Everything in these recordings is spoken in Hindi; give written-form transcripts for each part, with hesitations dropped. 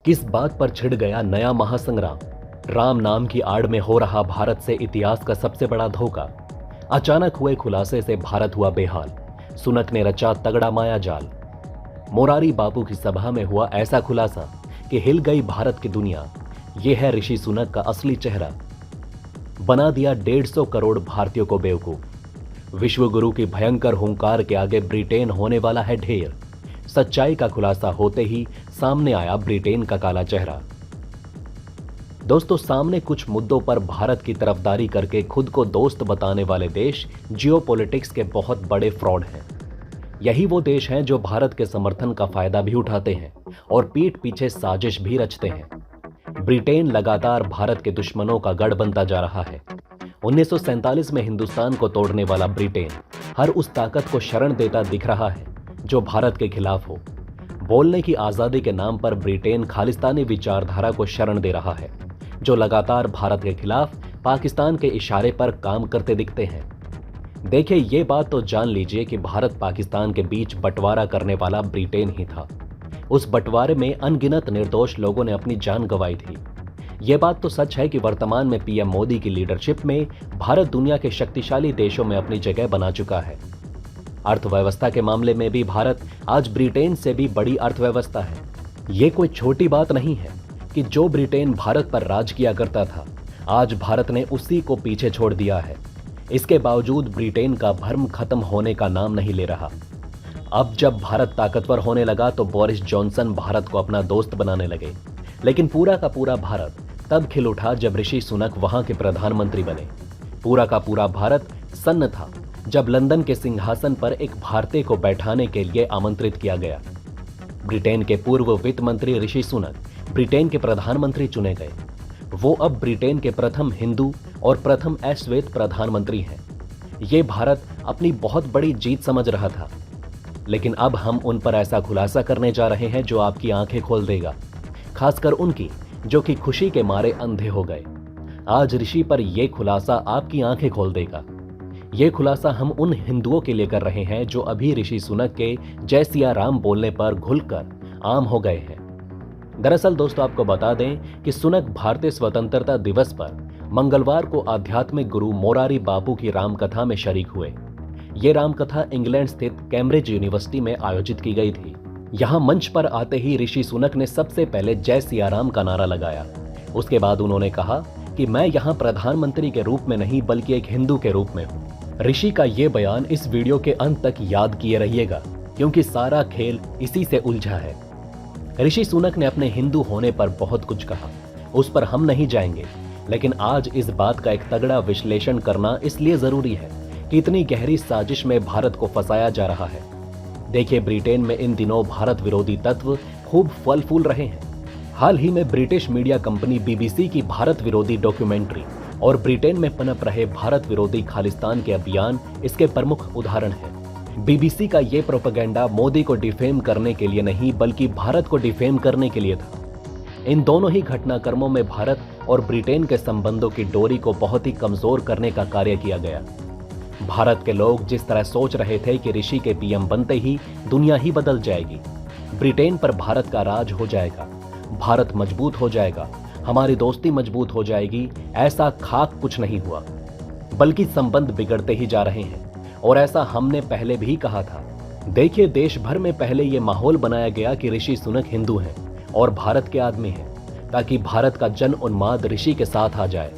किस बात पर छिड़ गया नया महासंग्राम? राम नाम की आड़ में हो रहा भारत से इतिहास का सबसे बड़ा धोखा। अचानक हुए खुलासे से भारत हुआ बेहाल। सुनक ने रचा तगड़ा माया जाल। मोरारी बापू की सभा में हुआ ऐसा खुलासा कि हिल गई भारत की दुनिया। यह है ऋषि सुनक का असली चेहरा। बना दिया 150 करोड़ भारतीयों को बेवकूफ। विश्व गुरु की भयंकर हुंकार के आगे ब्रिटेन होने वाला है ढेर। सच्चाई का खुलासा होते ही सामने आया ब्रिटेन का काला चेहरा। दोस्तों, सामने कुछ मुद्दों पर भारत की तरफदारी करके खुद को दोस्त बताने वाले देश जियोपॉलिटिक्स के बहुत बड़े फ्रॉड हैं। यही वो देश हैं जो भारत के समर्थन का फायदा भी उठाते हैं और पीठ पीछे साजिश भी रचते हैं। ब्रिटेन लगातार भारत के दुश्मनों का गढ़ बनता जा रहा है। 1947 में हिंदुस्तान को तोड़ने वाला ब्रिटेन हर उस ताकत को शरण देता दिख रहा है जो भारत के खिलाफ हो। बोलने की आजादी के नाम पर ब्रिटेन खालिस्तानी विचारधारा को शरण दे रहा है, जो लगातार भारत के खिलाफ पाकिस्तान के इशारे पर काम करते दिखते हैं। देखिए, ये बात तो जान लीजिए कि भारत पाकिस्तान के बीच बंटवारा करने वाला ब्रिटेन ही था। उस बंटवारे में अनगिनत निर्दोष लोगों ने अपनी जान गंवाई थी। यह बात तो सच है कि वर्तमान में पीएम मोदी की लीडरशिप में भारत दुनिया के शक्तिशाली देशों में अपनी जगह बना चुका है। अर्थव्यवस्था के मामले में भी भारत आज ब्रिटेन से भी बड़ी अर्थव्यवस्था है। ये कोई छोटी बात नहीं है कि जो ब्रिटेन भारत पर राज किया करता था, आज भारत ने उसी को पीछे छोड़ दिया है। इसके बावजूद ब्रिटेन का भ्रम खत्म होने का नाम नहीं ले रहा। अब जब भारत ताकतवर होने लगा तो बोरिस जॉनसन भारत को अपना दोस्त बनाने लगे, लेकिन पूरा का पूरा भारत तब खिल उठा जब ऋषि सुनक वहां के प्रधानमंत्री बने। पूरा का पूरा भारत सन्न था जब लंदन के सिंहासन पर एक भारतीय को बैठाने के लिए आमंत्रित किया गया। ब्रिटेन के पूर्व वित्त मंत्री ऋषि सुनक ब्रिटेन के प्रधानमंत्री चुने गए। वो अब ब्रिटेन के प्रथम हिंदू और प्रथम अश्वेत प्रधानमंत्री हैं। ये भारत अपनी बहुत बड़ी जीत समझ रहा था, लेकिन अब हम उन पर ऐसा खुलासा करने जा रहे हैं जो आपकी आंखें खोल देगा, खासकर उनकी जो कि खुशी के मारे अंधे हो गए। आज ऋषि पर यह खुलासा आपकी आंखें खोल देगा। यह खुलासा हम उन हिंदुओं के लिए कर रहे हैं जो अभी ऋषि सुनक के जय सिया राम बोलने पर घुलकर आम हो गए हैं। दरअसल दोस्तों, आपको बता दें कि सुनक भारतीय स्वतंत्रता दिवस पर मंगलवार को आध्यात्मिक गुरु मोरारी बापू की रामकथा में शरीक हुए। ये रामकथा इंग्लैंड स्थित कैम्ब्रिज यूनिवर्सिटी में आयोजित की गई थी। यहाँ मंच पर आते ही ऋषि सुनक ने सबसे पहले जय सिया राम का नारा लगाया। उसके बाद उन्होंने कहा कि मैं यहाँ प्रधानमंत्री के रूप में नहीं बल्कि एक हिंदू के रूप में हूँ। ऋषि का ये बयान इस वीडियो के अंत तक याद किए रहिएगा, क्योंकि सारा खेल इसी से उलझा है। ऋषि सुनक ने अपने हिंदू होने पर बहुत कुछ कहा, उस पर हम नहीं जाएंगे, लेकिन आज इस बात का एक तगड़ा विश्लेषण करना इसलिए जरूरी है कि इतनी गहरी साजिश में भारत को फंसाया जा रहा है। देखिए, ब्रिटेन में इन दिनों भारत विरोधी तत्व खूब फल फूल रहे हैं। हाल ही में ब्रिटिश मीडिया कंपनी बीबीसी की भारत विरोधी डॉक्यूमेंट्री और ब्रिटेन में पनप रहे भारत विरोधी खालिस्तान के अभियान इसके प्रमुख उदाहरण हैं। बीबीसी का ये प्रोपेगेंडा मोदी को डिफेम करने के लिए नहीं बल्कि भारत को डिफेम करने के लिए था। इन दोनों ही घटनाक्रमों में भारत और ब्रिटेन के संबंधों की डोरी को बहुत ही कमजोर करने का कार्य किया गया। भारत के लोग जिस तरह सोच रहे थे कि ऋषि के पीएम बनते ही दुनिया ही बदल जाएगी, ब्रिटेन पर भारत का राज हो जाएगा, भारत मजबूत हो जाएगा, हमारी दोस्ती मजबूत हो जाएगी, ऐसा खाक कुछ नहीं हुआ, बल्कि संबंध बिगड़ते ही जा रहे हैं। और ऐसा हमने पहले भी कहा था। देखिए, देश भर में पहले यह माहौल बनाया गया कि ऋषि सुनक हिंदू हैं और भारत के आदमी हैं, ताकि भारत का जन उन्माद ऋषि के साथ आ जाए।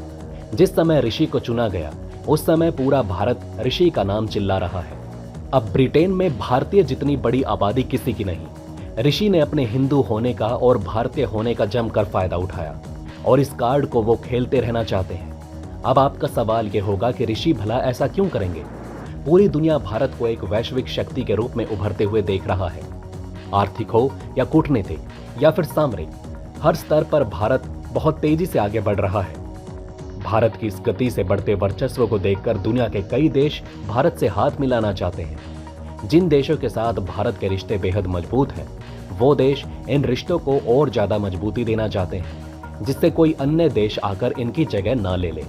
जिस समय ऋषि को चुना गया उस समय पूरा भारत ऋषि का नाम चिल्ला रहा है। अब ब्रिटेन में भारतीय जितनी बड़ी आबादी किसी की नहीं। ऋषि ने अपने हिंदू होने का और भारतीय होने का जमकर फायदा उठाया और इस कार्ड को वो खेलते रहना चाहते हैं। अब आपका सवाल ये होगा कि ऋषि भला ऐसा क्यों करेंगे? पूरी दुनिया भारत को एक वैश्विक शक्ति के रूप में उभरते हुए देख रहा है। आर्थिक हो या कूटनीतिक या फिर सामरिक, हर स्तर पर भारत बहुत तेजी से आगे बढ़ रहा है। भारत की इस गति से बढ़ते वर्चस्व को देखकर दुनिया के कई देश भारत से हाथ मिलाना चाहते हैं। जिन देशों के साथ भारत के रिश्ते बेहद मजबूत हैं, वो देश इन रिश्तों को और ज्यादा मजबूती देना चाहते हैं, जिससे कोई अन्य देश आकर इनकी जगह ना ले ले।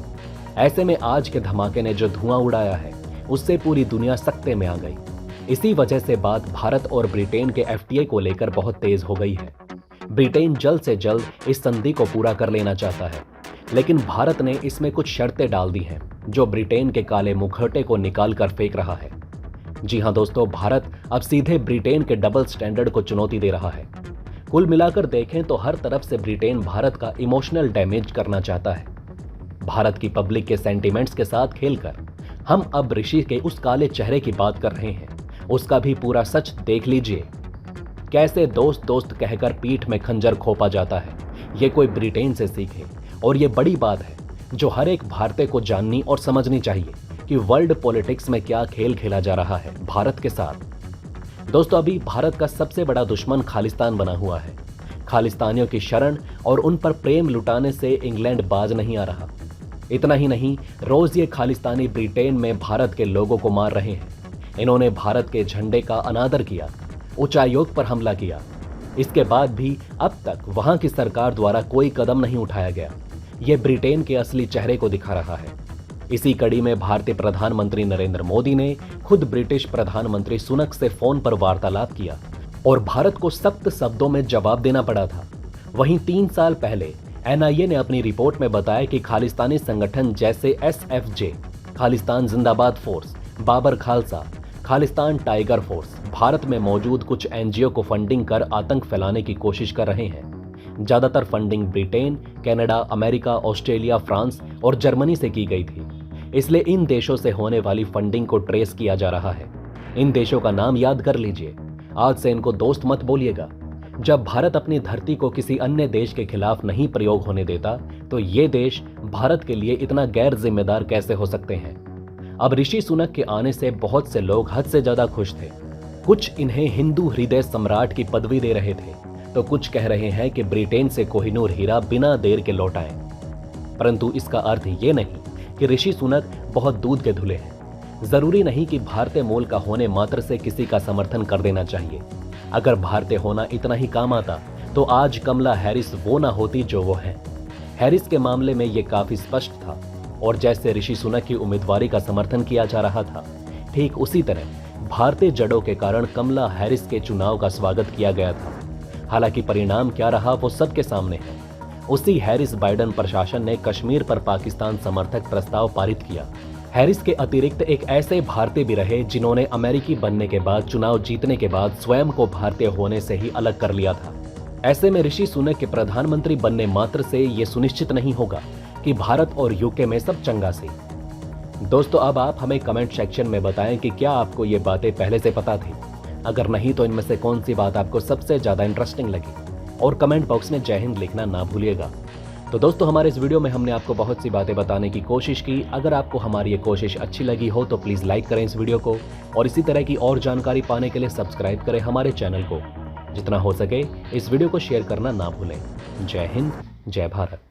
ऐसे में आज के धमाके ने जो धुआं उड़ाया है, उससे पूरी दुनिया सकते में आ गई। इसी वजह से बात भारत और ब्रिटेन के एफटीए को लेकर बहुत तेज हो गई है। ब्रिटेन जल्द से जल्द इस संधि को पूरा कर लेना चाहता है, लेकिन भारत ने इसमें कुछ शर्तें डाल दी हैं जो ब्रिटेन के काले मुखौटे को निकाल कर फेंक रहा है। जी हां दोस्तों, भारत अब सीधे ब्रिटेन के डबल स्टैंडर्ड को चुनौती दे रहा है। कुल मिलाकर देखें तो हर तरफ से ब्रिटेन भारत का इमोशनल डैमेज करना चाहता है। भारत की पब्लिक के सेंटिमेंट्स के साथ खेलकर हम अब ऋषि के उस काले चेहरे की बात कर रहे हैं। उसका भी पूरा सच देख लीजिए। कैसे दोस्त दोस्त कहकर पीठ में खंजर खोपा जाता है, ये कोई ब्रिटेन से सीखे। और ये बड़ी बात है जो हर एक भारतीय को जाननी और समझनी चाहिए कि वर्ल्ड पॉलिटिक्स में क्या खेल खेला जा रहा है भारत के साथ। दोस्तों, अभी भारत का सबसे बड़ा दुश्मन खालिस्तान बना हुआ है। खालिस्तानियों की शरण और उन पर प्रेम लुटाने से इंग्लैंड बाज नहीं आ रहा। इतना ही नहीं, रोज ये खालिस्तानी ब्रिटेन में भारत के लोगों को मार रहे हैं। इन्होंने भारत के झंडे का अनादर किया, उच्चायोग पर हमला किया। इसके बाद भी अब तक वहां की सरकार द्वारा कोई कदम नहीं उठाया गया। यह ब्रिटेन के असली चेहरे को दिखा रहा है। इसी कड़ी में भारतीय प्रधानमंत्री नरेंद्र मोदी ने खुद ब्रिटिश प्रधानमंत्री सुनक से फोन पर वार्तालाप किया और भारत को सख्त शब्दों में जवाब देना पड़ा था। वहीं 3 साल पहले NIA ने अपनी रिपोर्ट में बताया कि खालिस्तानी संगठन जैसे SFJ, खालिस्तान जिंदाबाद force, Babbar Khalsa, Khalistan tiger force Bharat में मौजूद कुछ NGO को फंडिंग कर आतंक फैलाने की कोशिश कर रहे हैं। ज्यादातर funding Britain, Canada, America, Australia, France और जर्मनी से की गई थी। इसलिए इन देशों से होने वाली फंडिंग को ट्रेस किया जा रहा है। इन देशों का नाम याद कर लीजिए। आज से इनको दोस्त मत बोलिएगा। जब भारत अपनी धरती को किसी अन्य देश के खिलाफ नहीं प्रयोग होने देता, तो ये देश भारत के लिए इतना गैर जिम्मेदार कैसे हो सकते हैं। अब ऋषि सुनक के आने से बहुत से लोग हद से ज्यादा खुश थे। कुछ इन्हें हिंदू हृदय सम्राट की पदवी दे रहे थे, तो कुछ कह रहे हैं कि ब्रिटेन से कोहिनूर हीरा बिना देर के लौट आए। परंतु इसका अर्थ ये नहीं कि ऋषि सुनक बहुत दूध के धुले हैं। जरूरी नहीं कि भारतीय मूल का होने मात्र से किसी का समर्थन कर देना चाहिए। अगर भारतीय होना इतना ही काम आता तो आज कमला हैरिस वो ना होती जो वो है। हैरिस के मामले में ये काफी स्पष्ट था और जैसे ऋषि सुनक की उम्मीदवारी का समर्थन किया जा रहा था, ठीक उसी तरह भारतीय जड़ों के कारण कमला हैरिस के चुनाव का स्वागत किया गया था। हालांकि परिणाम क्या रहा वो सबके सामने है। उसी हैरिस बाइडेन प्रशासन ने कश्मीर पर पाकिस्तान समर्थक प्रस्ताव पारित किया। हैरिस के अतिरिक्त एक ऐसे भारतीय भी रहे जिन्होंने अमेरिकी बनने के बाद, चुनाव जीतने के बाद स्वयं को भारतीय होने से ही अलग कर लिया था। ऐसे में ऋषि सुनक के प्रधानमंत्री बनने मात्र से यह सुनिश्चित नहीं होगा कि भारत और यूके में सब चंगा से। दोस्तों, अब आप हमें कमेंट सेक्शन में बताएं कि क्या आपको ये बातें पहले से पता थी। अगर नहीं तो इनमें से कौन सी बात आपको सबसे ज्यादा इंटरेस्टिंग लगी, और कमेंट बॉक्स में जय हिंद लिखना ना भूलिएगा। तो दोस्तों, हमारे इस वीडियो में हमने आपको बहुत सी बातें बताने की कोशिश की। अगर आपको हमारी ये कोशिश अच्छी लगी हो तो प्लीज लाइक करें इस वीडियो को, और इसी तरह की और जानकारी पाने के लिए सब्सक्राइब करें हमारे चैनल को। जितना हो सके इस वीडियो को शेयर करना ना भूलें। जय हिंद, जय भारत।